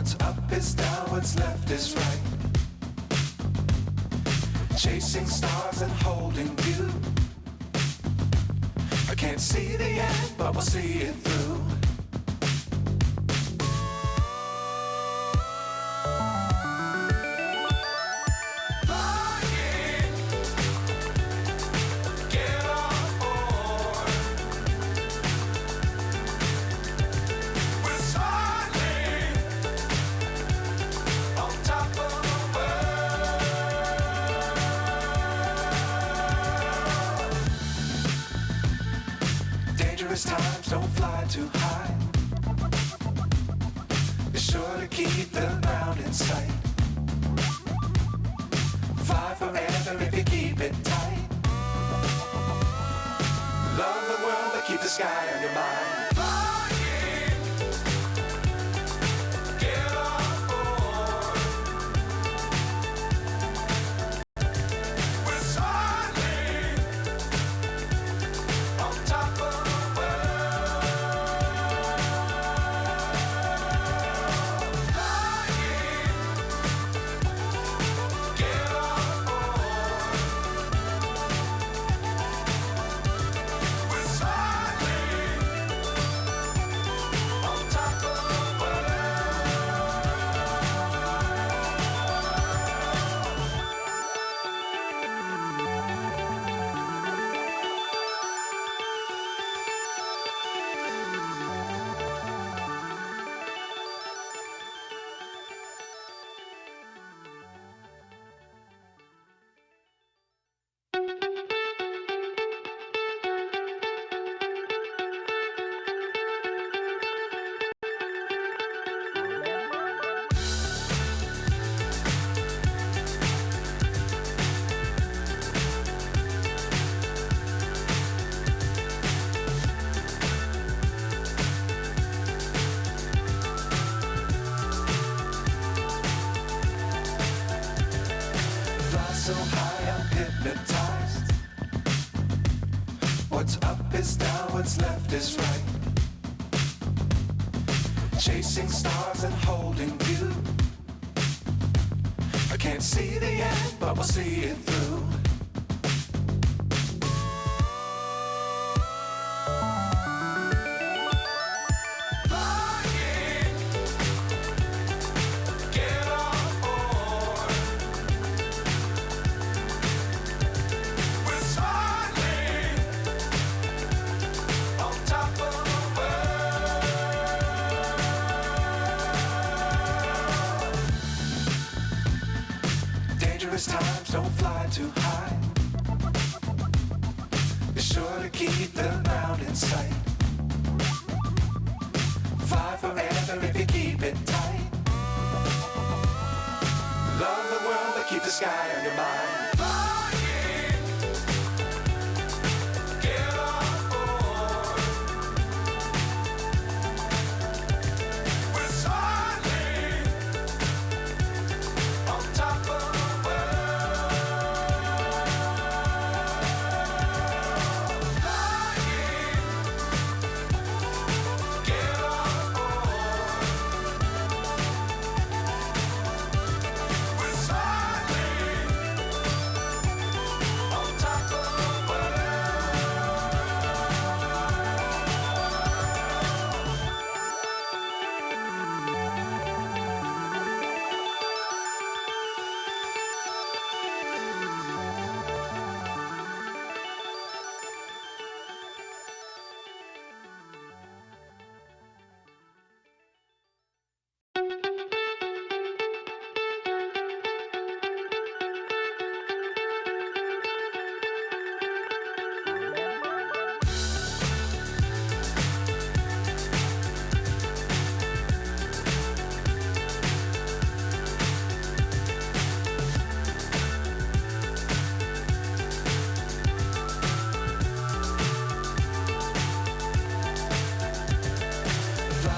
What's up is down, what's left is right. Chasing stars and holding you. I can't see the end, but we'll see it through. Times don't fly too high. Be sure to keep the ground in sight. Fly forever if you keep it tight. Love the world but keep the sky on your mind. So high I'm hypnotized. What's up is down, what's left is right. Chasing stars and holding you. I can't see the end, but we'll see it through. Times don't fly too high. Be sure to keep the ground in sight. Fly forever if you keep it tight. Love the world but keep the sky on your mind.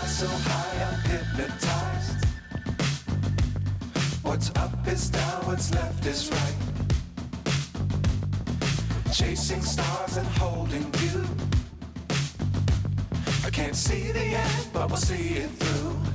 So high I'm hypnotized. What's up is down, what's left is right. Chasing stars and holding you. I can't see the end, but we'll see it through.